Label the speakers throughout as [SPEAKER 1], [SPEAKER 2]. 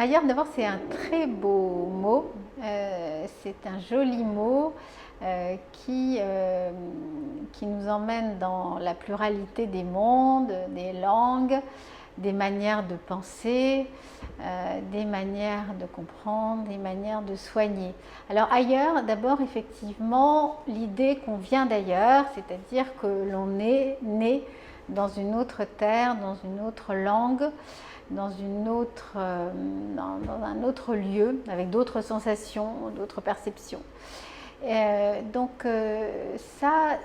[SPEAKER 1] Ailleurs, d'abord, c'est un très beau mot. C'est un joli mot qui nous emmène dans la pluralité des mondes, des langues, des manières de penser, des manières de comprendre, des manières de soigner. Alors ailleurs, d'abord, effectivement, l'idée qu'on vient d'ailleurs, c'est-à-dire que l'on est né dans une autre terre, dans une autre langue, dans un autre lieu, avec d'autres sensations, d'autres perceptions. Donc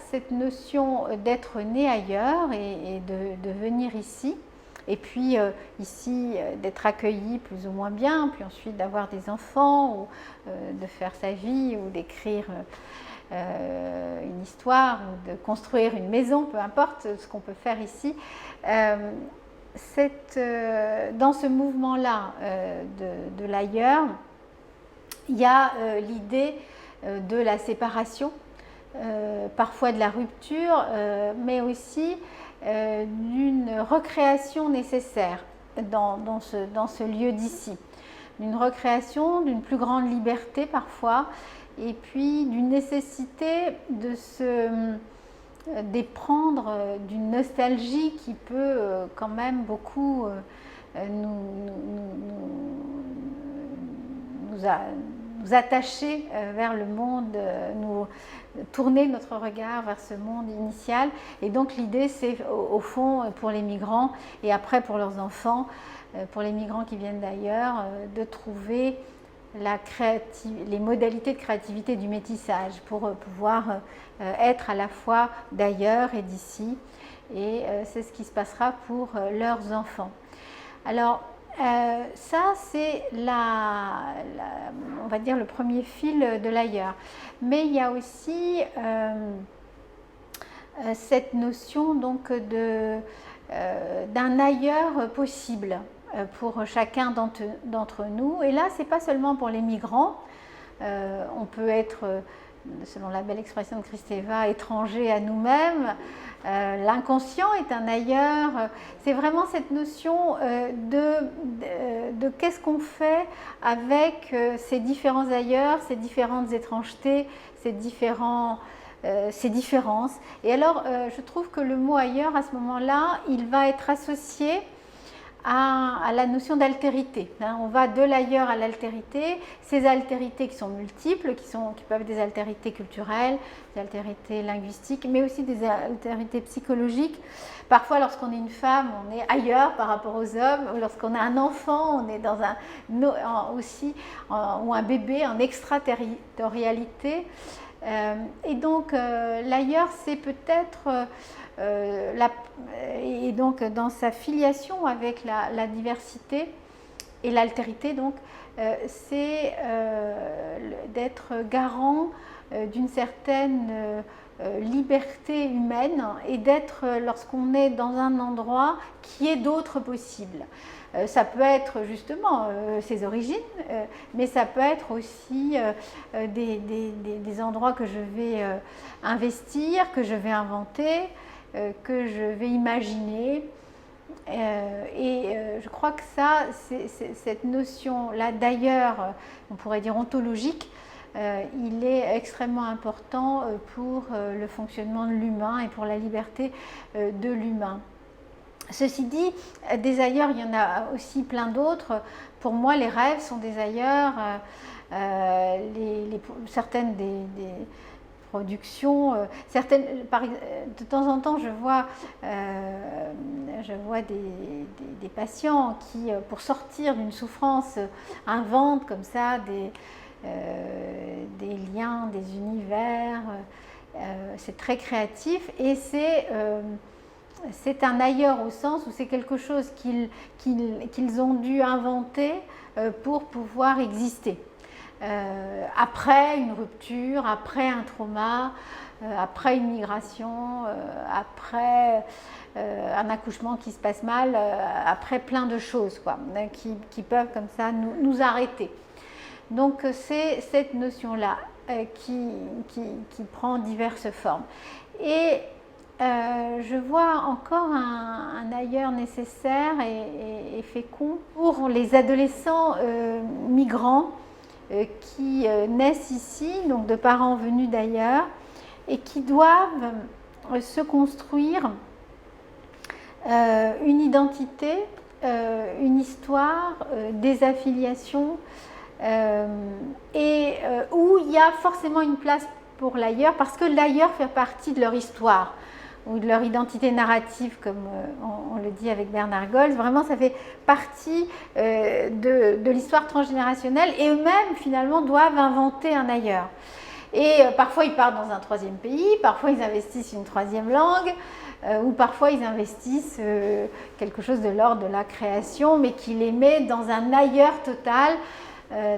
[SPEAKER 1] cette notion d'être né ailleurs et de venir ici, et puis ici d'être accueilli plus ou moins bien, puis ensuite d'avoir des enfants, ou de faire sa vie, ou d'écrire une histoire, ou de construire une maison, peu importe ce qu'on peut faire ici. Dans ce mouvement-là de l'ailleurs, il y a l'idée de la séparation, parfois de la rupture, mais aussi d'une recréation nécessaire dans ce lieu d'ici, d'une recréation, d'une plus grande liberté parfois, et puis d'une nécessité de se d'éprendre d'une nostalgie qui peut quand même beaucoup nous attacher vers le monde, nous tourner notre regard vers ce monde initial. Et donc l'idée, c'est au fond pour les migrants et après pour leurs enfants, pour les migrants qui viennent d'ailleurs, de trouver les modalités de créativité du métissage pour pouvoir être à la fois d'ailleurs et d'ici. Et c'est ce qui se passera pour leurs enfants. Alors ça, c'est on va dire le premier fil de l'ailleurs. Mais il y a aussi cette notion donc d'un ailleurs possible pour chacun d'entre nous. Et là, ce n'est pas seulement pour les migrants. On peut être, selon la belle expression de Kristeva, étranger à nous-mêmes. L'inconscient est un ailleurs. C'est vraiment cette notion de qu'est-ce qu'on fait avec ces différents ailleurs, ces différentes étrangetés, ces différences. Et alors, je trouve que le mot ailleurs, à ce moment-là, il va être associé à la notion d'altérité. On va de l'ailleurs à l'altérité, ces altérités qui sont multiples, qui peuvent être des altérités culturelles, des altérités linguistiques, mais aussi des altérités psychologiques. Parfois, lorsqu'on est une femme, on est ailleurs par rapport aux hommes. Lorsqu'on a un enfant, on est dans ou un bébé en extraterritorialité. Et donc, l'ailleurs, c'est peut-être... et donc dans sa filiation avec la diversité et l'altérité, donc c'est d'être garant d'une certaine liberté humaine et d'être, lorsqu'on est dans un endroit, qui est d'autres possibles. Ça peut être justement ses origines, mais ça peut être aussi des endroits que je vais investir, que je vais inventer, que je vais imaginer. Je crois que ça, cette notion-là, d'ailleurs, on pourrait dire ontologique, il est extrêmement important pour le fonctionnement de l'humain et pour la liberté de l'humain. Ceci dit, des ailleurs, il y en a aussi plein d'autres. Pour moi, les rêves sont des ailleurs. Certaines des productions, de temps en temps, je vois des patients qui, pour sortir d'une souffrance, inventent comme ça des liens, des univers. C'est très créatif et c'est un ailleurs au sens où c'est quelque chose qu'ils ont dû inventer pour pouvoir exister. Après une rupture, après un trauma, après une migration, après un accouchement qui se passe mal, après plein de choses qui peuvent comme ça nous arrêter. Donc c'est cette notion-là qui prend diverses formes. Et je vois encore un ailleurs nécessaire et fécond pour les adolescents migrants qui naissent ici, donc de parents venus d'ailleurs, et qui doivent se construire une identité, une histoire, des affiliations, et où il y a forcément une place pour l'ailleurs, parce que l'ailleurs fait partie de leur histoire ou de leur identité narrative, comme on le dit avec Bernard Goltz. Vraiment, ça fait partie de l'histoire transgénérationnelle, et eux-mêmes, finalement, doivent inventer un ailleurs. Et parfois, ils partent dans un troisième pays, parfois, ils investissent une troisième langue, ou parfois, ils investissent quelque chose de l'ordre de la création, mais qui les met dans un ailleurs total,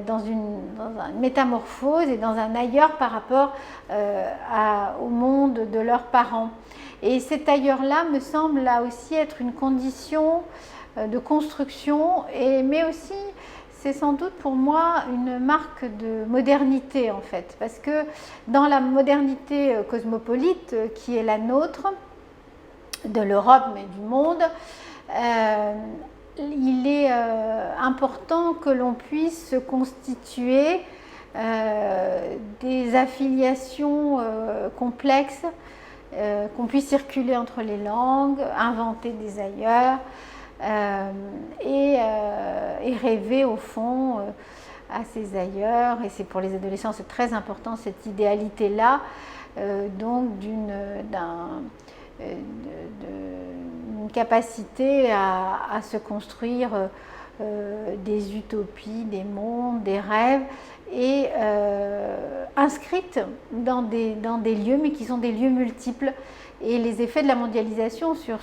[SPEAKER 1] dans une métamorphose et dans un ailleurs par rapport au monde de leurs parents. Et cet ailleurs-là me semble là aussi être une condition de construction, mais aussi c'est sans doute pour moi une marque de modernité en fait, parce que dans la modernité cosmopolite qui est la nôtre, de l'Europe mais du monde, il est important que l'on puisse se constituer des affiliations complexes, qu'on puisse circuler entre les langues, inventer des ailleurs et rêver au fond à ces ailleurs. Et c'est pour les adolescents, c'est très important cette idéalité-là, donc d'une capacité à se construire des utopies, des mondes, des rêves, et inscrites dans des lieux, mais qui sont des lieux multiples. Et les effets de la mondialisation sur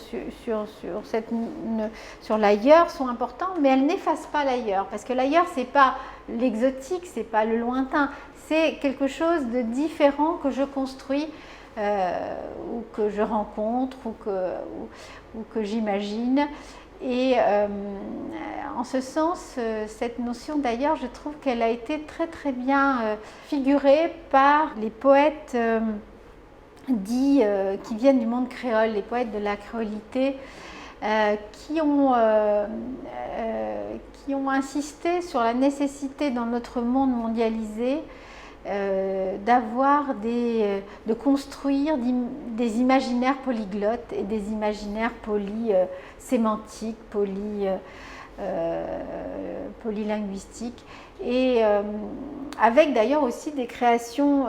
[SPEAKER 1] l'ailleurs sont importants, mais elles n'effacent pas l'ailleurs, parce que l'ailleurs, c'est pas l'exotique, c'est pas le lointain, c'est quelque chose de différent que je construis, ou que je rencontre, ou que j'imagine. Et en ce sens, cette notion d'ailleurs, je trouve qu'elle a été très très bien figurée par les poètes dits qui viennent du monde créole, les poètes de la créolité, qui ont insisté sur la nécessité dans notre monde mondialisé de construire des imaginaires polyglottes et des imaginaires polysémantiques, polylinguistiques, et avec d'ailleurs aussi des créations,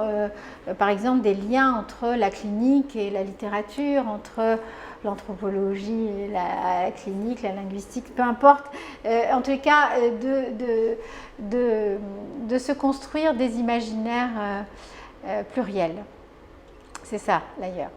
[SPEAKER 1] par exemple des liens entre la clinique et la littérature, entre l'anthropologie et la clinique, la linguistique, peu importe, en tout cas de se construire des imaginaires pluriels. C'est ça, d'ailleurs.